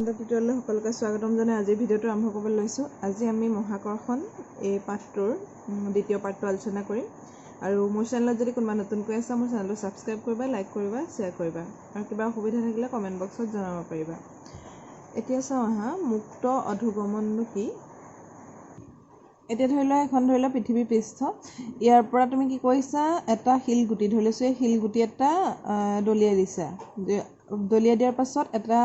টিউটোৰিয়েললৈ সকলোকে স্বাগতম জনাই আজিৰ ভিডিঅ'টো আৰম্ভ কৰিবলৈ লৈছোঁ। আজি আমি মহাকৰ্ষণ এই পাঠটোৰ দ্বিতীয় পাঠটো আলোচনা কৰিম। আৰু মোৰ চেনেলত যদি কোনোবা নতুনকৈ আছে মোৰ চেনেলটো ছাবস্ক্ৰাইব কৰিবা, লাইক কৰিবা, শ্বেয়াৰ কৰিবা আৰু কিবা অসুবিধা থাকিলে কমেণ্ট বক্সত জনাব পাৰিবা। এতিয়া চাওঁ আহা, মুক্ত অধোগমননো কি? এতিয়া ধৰি লোৱা এখন ধৰি লোৱা পৃথিৱীৰ পৃষ্ঠ, ইয়াৰ পৰা তুমি কি কৰিছা, এটা শিলগুটি ধৰি লৈছোঁ, এই শিলগুটি এটা দলিয়াই দিছা। দলিয়াই দিয়াৰ পাছত এটা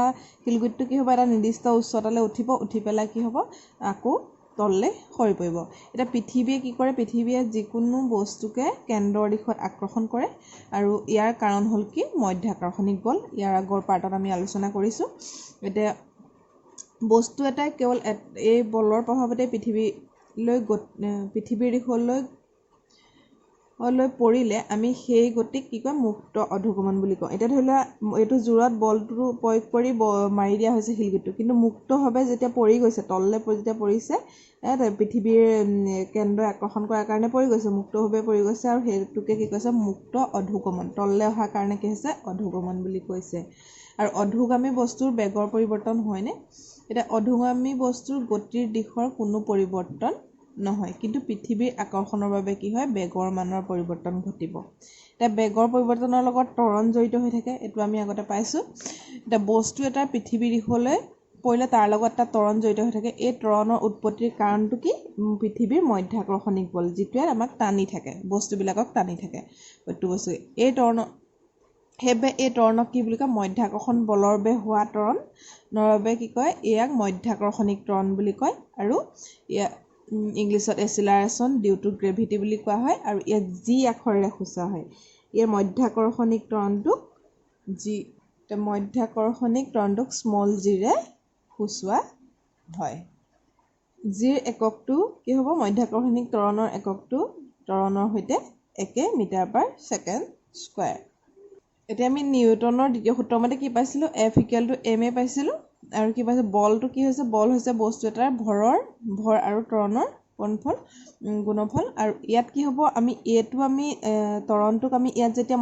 শিলগুটিটো কি হ'ব, এটা নিৰ্দিষ্ট উচ্চতালৈ উঠিব, উঠি পেলাই কি হ'ব, আকৌ তললৈ সৰি পৰিব। এতিয়া পৃথিৱীয়ে কি কৰে, পৃথিৱীয়ে যিকোনো বস্তুকে কেন্দ্ৰৰ দিশত আকৰ্ষণ কৰে আৰু ইয়াৰ কাৰণ হ'ল কি, মধ্যাকৰ্ষণিক বল। ইয়াৰ আগৰ পাৰ্টত আমি আলোচনা কৰিছোঁ। এতিয়া বস্তু এটাই কেৱল এই বলৰ প্ৰভাৱতে পৃথিৱীৰ দিশলৈ পৰিলে আমি সেই গতিক কি কয়, মুক্ত অধোগমন বুলি কওঁ। এতিয়া ধৰি লোৱা এইটো জোৰত বলটো প্ৰয়োগ কৰি মাৰি দিয়া হৈছে শিলগুটিটো, কিন্তু মুক্তভাৱে যেতিয়া পৰি গৈছে, তললৈ যেতিয়া পৰিছে, পৃথিৱীৰ কেন্দ্ৰই আকৰ্ষণ কৰাৰ কাৰণে পৰি গৈছে, মুক্তভাৱে পৰি গৈছে আৰু সেইটোকে কি কৈছে, মুক্ত অধোগমন। তললৈ অহাৰ কাৰণে কি হৈছে, অধোগমন বুলি কৈছে। আৰু অধোগামী বস্তুৰ বেগৰ পৰিৱৰ্তন হয়নে? এতিয়া অধোগামী বস্তুৰ গতিৰ দিশৰ কোনো পৰিৱৰ্তন নহয়, কিন্তু পৃথিৱীৰ আকৰ্ষণৰ বাবে কি হয়, বেগৰ মানৰ পৰিৱৰ্তন ঘটিব। এতিয়া বেগৰ পৰিৱৰ্তনৰ লগত ত্বৰণ জড়িত হৈ থাকে, এইটো আমি আগতে পাইছোঁ। এতিয়া বস্তু এটা পৃথিৱীৰ দিশলৈ পৰিলে তাৰ লগত এটা ত্বৰণ জড়িত হৈ থাকে। এই ত্বৰণৰ উৎপত্তিৰ কাৰণটো কি, পৃথিৱীৰ মধ্যাকৰ্ষণিক বল, যিটোৱে আমাক টানি থাকে, বস্তুবিলাকক টানি থাকে প্ৰত্যেকটো বস্তু। সেইবাবে এই ত্বৰণক কি বুলি কয়, মধ্যাকৰ্ষণ বলৰ বাবে হোৱা ত্বৰণৰ বাবে কি কয়, ইয়াক মধ্যাকৰ্ষণিক ত্বৰণ বুলি কয়। আৰু ইয়াক ইংলিছত এচিলাৰেশ্যন ডিউ টু গ্ৰেভিটি বুলি কোৱা হয়। আৰু ইয়াক জি আখৰেৰে সূচোৱা হয়। ইয়াৰ মধ্যাকৰ্ষণিক ত্বৰণটোক স্মল জিৰে সূচোৱা হয়। জিৰ এককটো কি হ'ব, মধ্যাকৰ্ষণিক ত্বৰণৰ এককটো ত্বৰণৰ সৈতে একে মিটাৰ/ছেকেণ্ড²। এতিয়া আমি নিউটনৰ দ্বিতীয় সূত্ৰমতে কি পাইছিলোঁ, F=ma পাইছিলোঁ। আৰু কি পাইছোঁ, বলটো কি হৈছে, বল হৈছে বস্তু এটাৰ ভৰ আৰু ত্বৰণৰ গুণফল। আৰু ইয়াত কি হ'ব, আমি ত্বৰণটোক আমি ইয়াত যেতিয়া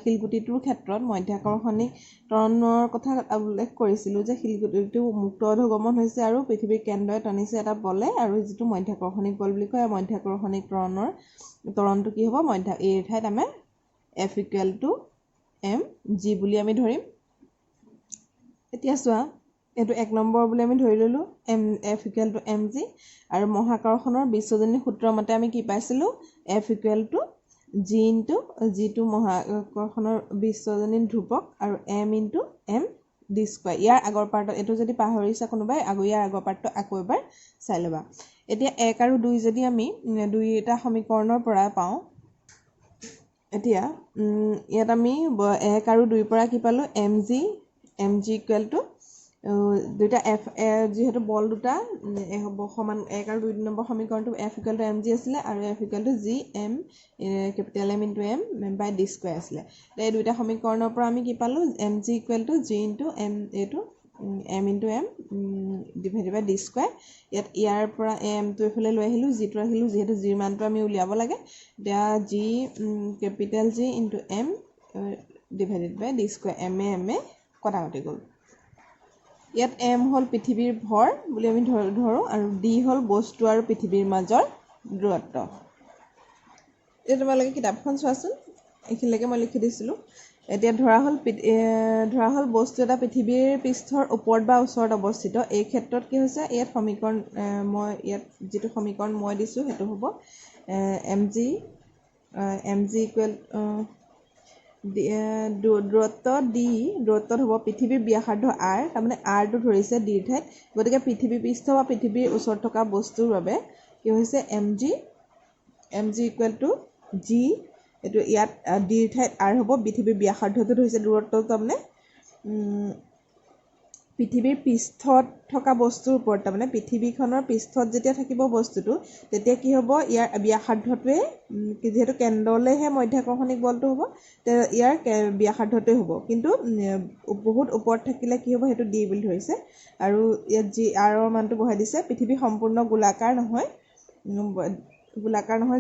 শিলগুটিটোৰ ক্ষেত্ৰত মধ্যাকৰ্ষণিক ত্বৰণৰ কথা উল্লেখ কৰিছিলোঁ, যে শিলগুটিটো মুক্ত অধোগমন হৈছে আৰু পৃথিৱীৰ কেন্দ্ৰই টানিছে এটা বলে, আৰু যিটো মধ্যাকৰ্ষণিক বল বুলি কয়, মধ্যাকৰ্ষণিক ত্বৰণটো কি হ'ব, এই ঠাইত আমাৰ F=mg বুলি আমি ধৰিম। এতিয়া চোৱা, এইটো 1 নম্বৰ বুলি আমি ধৰি ল'লোঁ, F=mg। আৰু মহাকৰ্ষণৰ বিশ্বজনীন সূত্ৰৰ মতে আমি কি পাইছিলোঁ, F=g যিটো মহাকৰ্ষণৰ বিশ্বজনীন ধ্ৰুৱক, আৰু m×m^2। ইয়াৰ আগৰ পাৰ্টত, এইটো যদি পাহৰিছা কোনোবাই, ইয়াৰ আগৰ পাৰ্টটো আকৌ এবাৰ চাই ল'বা। এতিয়া 1 আৰু 2 যদি আমি দুইটা সমীকৰণৰ পৰা পাওঁ, এতিয়া ইয়াত আমি 1 আৰু 2 পৰা কি পালোঁ, mg দুইটা যিহেতু বল দুটা সমান, 1 আৰু 2 নম্বৰ সমীকৰণটো F=mg আছিলে আৰু F=m×m/d² আছিলে। এই দুইটা সমীকৰণৰ পৰা আমি কি পালোঁ, mg=g×m/m/d²। ইয়াৰ পৰা mটো এইফালে লৈ আহিলোঁ, জিটো ৰাখিলোঁ, যিহেতু জিৰ মানটো আমি উলিয়াব লাগে। এতিয়া G(m)/d², m কটাকটি গ'ল। ইয়াত m হ'ল পৃথিৱীৰ ভৰ বুলি আমি ধৰোঁ, আৰু d হ'ল বস্তু আৰু পৃথিৱীৰ মাজৰ দূৰত্ব। এতিয়া তোমালোকে কিতাপখন চোৱাচোন, এইখিনিলৈকে মই লিখি দিছিলোঁ। এতিয়া ধৰা হ'ল বস্তু এটা পৃথিৱীৰ পৃষ্ঠৰ ওপৰত বা ওচৰত অৱস্থিত। এই ক্ষেত্ৰত কি হৈছে, ইয়াত যিটো সমীকৰণ মই দিছোঁ সেইটো হ'ব mg দূৰত্বত হ'ব পৃথিৱীৰ ব্যাসাৰ্ধ r, তাৰমানে rটো ধৰিছে d ৰ ঠাইত। গতিকে পৃথিৱীৰ পৃষ্ঠ বা পৃথিৱীৰ ওচৰত থকা বস্তুৰ বাবে কি হৈছে, mg g, এইটো ইয়াত d ৰ ঠাইত r হ'ব। পৃথিৱীৰ ব্যাসাৰ্ধটো ধৰিছে, দূৰত্বটো তাৰমানে পৃথিৱীৰ পৃষ্ঠত থকা বস্তুৰ ওপৰত, তাৰমানে পৃথিৱীখনৰ পৃষ্ঠত যেতিয়া থাকিব বস্তুটো, তেতিয়া কি হ'ব, ইয়াৰ ব্যাসাৰ্ধটোৱে, যিহেতু কেন্দ্ৰলৈহে মধ্যাকৰ্ষণিক বলটো হ'ব, ইয়াৰ ব্যাসাৰ্ধটোৱে হ'ব। কিন্তু বহুত ওপৰত থাকিলে কি হ'ব, সেইটো d বুলি ধৰিছে, আৰু ইয়াত r ৰ মানটো বহাই দিছে। পৃথিৱী সম্পূৰ্ণ গোলাকাৰ নহয়,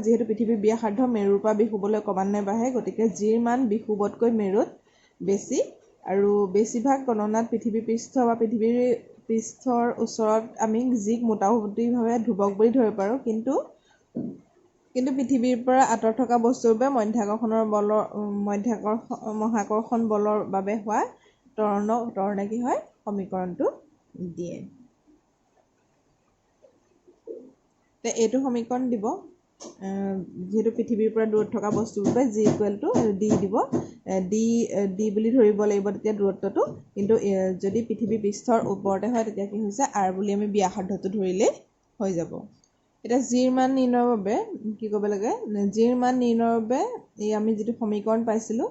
যিহেতু পৃথিৱীৰ ব্যাসাৰ্ধ মেৰুৰ পৰা বিষুৱলৈ ক্ৰমান্বয়ে বাঢ়ে, গতিকে জিৰ মান বিষুৱতকৈ মেৰুত বেছি। আৰু বেছিভাগ গণনাত পৃথিৱীৰ পৃষ্ঠ বা পৃথিৱীৰ পৃষ্ঠৰ ওচৰত আমি জিক মোটামুটিভাৱে ধ্ৰুৱক বুলি ধৰিব পাৰোঁ কিন্তু পৃথিৱীৰ পৰা আঁতৰত থকা বস্তুৰ বাবে মহাকৰ্ষণ বলৰ বাবে হোৱা ত্বৰণে কি হয় সমীকৰণটো দিয়ে এইটো সমীকৰণ দিব যেহেতু পৃথিৱীৰ পৰা দূৰত থকা বস্তুৰ বাবে জি ইকুৱেল টু ডি দিব ডি বুলি ধৰিব লাগিব তেতিয়া দূৰত্বটো কিন্তু যদি পৃথিৱী পৃষ্ঠৰ ওপৰতে হয় তেতিয়া কি হৈছে আৰ বুলি আমি ব্যাসাৰ্ধটো ধৰিলেই হৈ যাব এতিয়া জিৰ মান নিৰ্ণয়ৰ বাবে কি কৰিব লাগে জিৰ মান নিৰ্ণয়ৰ বাবে এই আমি যিটো সমীকৰণ পাইছিলোঁ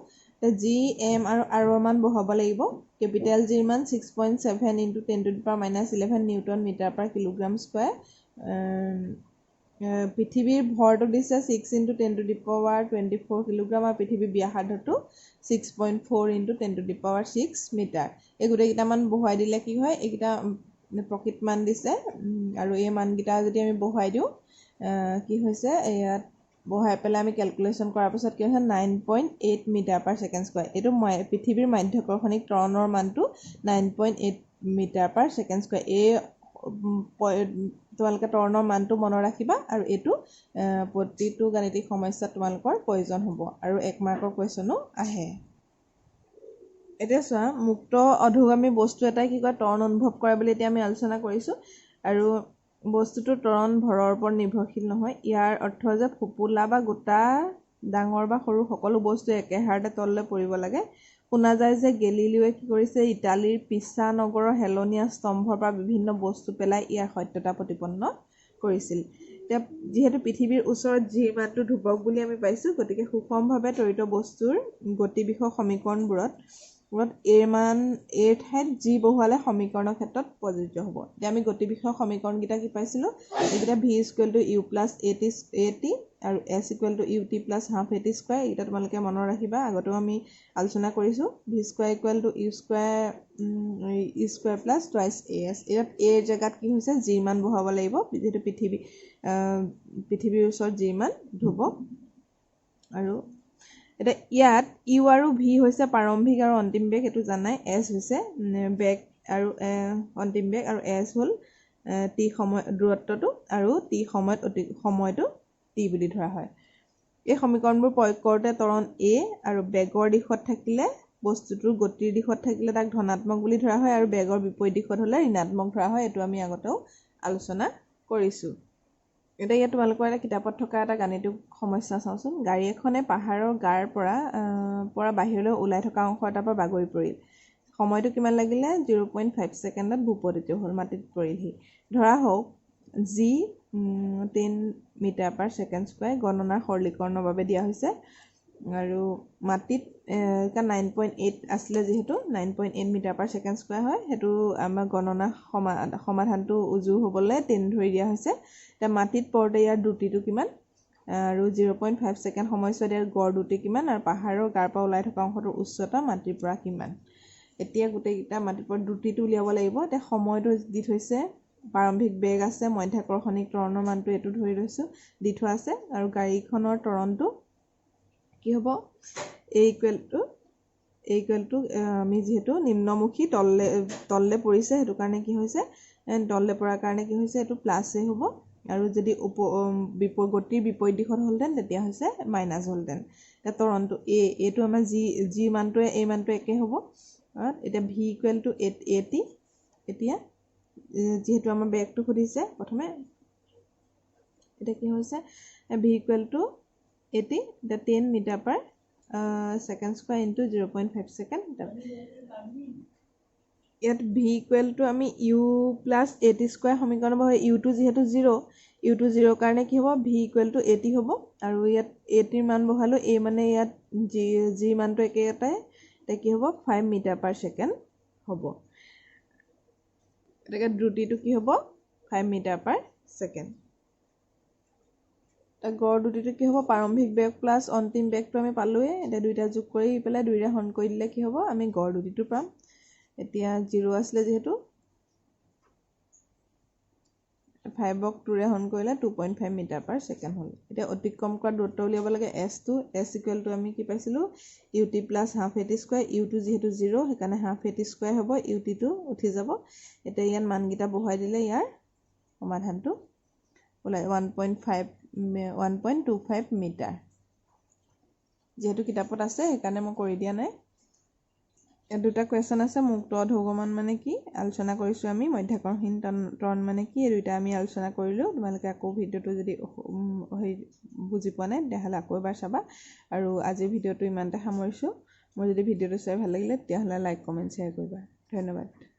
জি এম আৰু আৰৰ মান বহাব লাগিব কেপিটেল জিৰ মান 6.7 × 10⁻11 newton metre per kilogram square পৃথিৱীৰ ভৰটো দিছে 6 × 10⁻24 কিলোগ্ৰাম আৰু পৃথিৱীৰ ব্যাসাৰ্ধটো 6.4 × 10⁻6 মিটাৰ এই গোটেইকেইটামান বহুৱাই দিলে কি হয় এইকেইটা প্ৰকৃত মান দিছে আৰু এই মানকেইটা যদি আমি বহুৱাই দিওঁ কি হৈছে ইয়াত বহুৱাই পেলাই আমি কেলকুলেশ্যন কৰাৰ পাছত কি হৈছে 9.8 মিটাৰ পাৰ ছেকেণ্ড স্কোৱাৰ এইটো পৃথিৱীৰ মাধ্যাকৰ্ষণিক ত্বৰণৰ মানটো 9.8 মিটাৰ পাৰ ছেকেণ্ড স্কোৱাৰ এই তোমালোকে ত্বৰণৰ মানটো মনত ৰাখিবা আৰু এইটো প্ৰতিটো গাণিতিক সমস্যাত তোমালোকৰ প্ৰয়োজন হ'ব আৰু 1 মাৰ্কৰ কুৱেশ্যনো আহে এতিয়া চোৱা মুক্ত অধোগামী বস্তু এটাই কি কয় ত্বৰণ অনুভৱ কৰে বুলি এতিয়া আমি আলোচনা কৰিছোঁ আৰু বস্তুটোৰ ত্বৰণ ভৰৰ ওপৰত নিৰ্ভৰশীল নহয় ইয়াৰ অৰ্থ যে ফোঁপোলা বা গোটা ডাঙৰ বা সৰু সকলো বস্তু একেহাৰতে তললৈ পৰিব লাগে শুনা যায় যে গেলিলিওৱে কি কৰিছে ইটালীৰ পিছা নগৰৰ হেলনীয়া স্তম্ভৰ পৰা বিভিন্ন বস্তু পেলাই ইয়াৰ সত্যতা প্ৰতিপন্ন কৰিছিল এতিয়া যিহেতু পৃথিৱীৰ ওচৰত জি মানটো ধ্ৰুৱক বুলি আমি পাইছোঁ গতিকে সুষমভাৱে তৰিত বস্তুৰ গতি বিষয়ক সমীকৰণবোৰত এৰ ঠাইত জি বহুৱালে সমীকৰণৰ ক্ষেত্ৰত প্ৰযোজ্য হ'ব এতিয়া আমি গতি বিষয়ক সমীকৰণকেইটা কি পাইছিলোঁ এইকেইটা v equal to u plus a t আৰু s equal to u t plus half a t square এইকেইটা তোমালোকে মনত ৰাখিবা আগতেও আমি আলোচনা কৰিছোঁ v square equal to u square plus twice a s ইয়াত এৰ জেগাত কি হৈছে জি মান বহাব লাগিব যিহেতু পৃথিৱীৰ ওচৰত জি মান ধ্ৰুৱক আৰু এতিয়া ইয়াত ইউ আৰু ভি হৈছে প্ৰাৰম্ভিক আৰু অন্তিম বেগ এইটো জানাই এছ হৈছে বেগ আৰু অন্তিম বেগ আৰু এছ হ'ল টি সময় দূৰত্বটো আৰু টি সময়টো টি বুলি ধৰা হয় এই সমীকৰণবোৰ প্ৰয়োগ কৰোঁতে ত্বৰণ এ আৰু বেগৰ দিশত থাকিলে বস্তুটোৰ গতিৰ দিশত থাকিলে তাক ধনাত্মক বুলি ধৰা হয় আৰু বেগৰ বিপৰীত দিশত হ'লে ঋণাত্মক ধৰা হয় এইটো আমি আগতেও আলোচনা কৰিছোঁ এতিয়া ইয়াত তোমালোকৰ এটা কিতাপত থকা এটা গাণিতিক সমস্যা চাওঁচোন গাড়ী এখনে পাহাৰৰ গাৰ পৰা বাহিৰলৈ ওলাই থকা অংশ এটাৰ পৰা বাগৰি পৰিল সময়টো কিমান লাগিলে 0.5 ছেকেণ্ডত ভূপতিত হ'ল মাটিত পৰিলহি ধৰা হওক G 10 metre per second square গণনাৰ সৰলীকৰণৰ বাবে দিয়া হৈছে আৰু মাটিত 9.8 আছিলে যিহেতু 9.8 মিটাৰ পাৰ ছেকেণ্ড স্কোৱাৰ হয় সেইটো আমাৰ গণনা সমাধানটো উজু হ'বলৈ 10 ধৰি দিয়া হৈছে এতিয়া মাটিত পৰোঁতে ইয়াৰ দ্ৰুতিটো কিমান আৰু 0.5 ছেকেণ্ড সময়ছোৱাত ইয়াৰ গড় দ্ৰুতি কিমান আৰু পাহাৰৰ গাৰ পৰা ওলাই থকা অংশটোৰ উচ্চতা মাটিৰ পৰা কিমান এতিয়া গোটেইকেইটা মাটিৰ পৰা দ্ৰুতিটো উলিয়াব লাগিব এতিয়া সময়টো দি থৈছে প্ৰাৰম্ভিক বেগ আছে মধ্যাকৰ্ষণিক ত্বৰণৰ মানটো এইটো ধৰি লৈছোঁ দি থোৱা আছে আৰু গাড়ীখনৰ ত্বৰণটো কি হ'ব এ ইকুৱেল টু আমি যিহেতু নিম্নমুখী তললে পৰিছে সেইটো কাৰণে কি হৈছে তললে পৰাৰ কাৰণে কি হৈছে এইটো প্লাছেই হ'ব আৰু যদি গতিৰ বিপৰীত দিশত হ'লহেঁতেন তেতিয়া হৈছে মাইনাছ হ'লহেঁতেন এতিয়া ত্বৰণটো এইটো আমাৰ জি মানটোৱে এই মানটো একে হ'ব এতিয়া v equal to a t এতিয়া যিহেতু আমাৰ বেগটো সুধিছে প্ৰথমে এতিয়া কি হৈছে v equal to a t এতিয়া 10 metre per second square into 0.5 second ইয়াত ভি ইকুৱেল টু আমি u plus a t square সমীকৰণ হ'ব ইউটো যিহেতু 0 কাৰণে কি হ'ব v equal to a t হ'ব আৰু ইয়াত এ টিৰ মান বহালোঁ এই মানে ইয়াত জি মানটো একেটাই এতিয়া কি হ'ব 5 মিটাৰ পাৰ ছেকেণ্ড হ'ব এতিয়া দ্ৰুতিটো কি হ'ব 5 মিটাৰ পাৰ ছেকেণ্ড গড় দ্ৰুতিটো কি হ'ব প্ৰাৰম্ভিক বেগ প্লাছ অন্তিম বেগটো আমি পালোঁৱেই এতিয়া দুইটা যোগ কৰি পেলাই দুইটা হৰণ কৰি দিলে কি হ'ব আমি গড় দ্ৰুতিটো পাম এতিয়া 0 আছিলে যিহেতু 5ক 2ৰে হৰণ কৰিলে 2.5 মিটাৰ পাৰ ছেকেণ্ড হ'ল এতিয়া অতিক্ৰম কৰা দূৰত্ব উলিয়াব লাগে s2 s ইকুৱেল টু আমি কি পাইছিলোঁ ut প্লাছ হাফ এটি স্কুৱেৰ u2 যিহেতু 0 সেইকাৰণে হাফ এটি স্কুৱেৰ হ'ব ut2 উঠি যাব এতিয়া ইয়াত মানকেইটা বহাই দিলে ইয়াৰ সমাধানটো ওলাই 1.25 মিটাৰ যেহেতু কিতাপত আছে সেইকাৰণে মই কৰি দিয়া নাই দুটা কোৱেশ্যন আছে মুক্ত অধোগমন মানে কি আলোচনা কৰিছোঁ আমি মধ্যাকৰ্ষণ ত্বৰণ মানে কি এই দুটা আমি আলোচনা কৰিলোঁ তোমালোকে আকৌ ভিডিঅ'টো যদি বুজি পোৱা নাই তেতিয়াহ'লে আকৌ এবাৰ চাবা আৰু আজিৰ ভিডিঅ'টো ইমানতে সামৰিছোঁ মোৰ যদি ভিডিঅ'টো চাই ভাল লাগিলে তেতিয়াহ'লে লাইক কমেণ্ট শ্বেয়াৰ কৰিবা ধন্যবাদ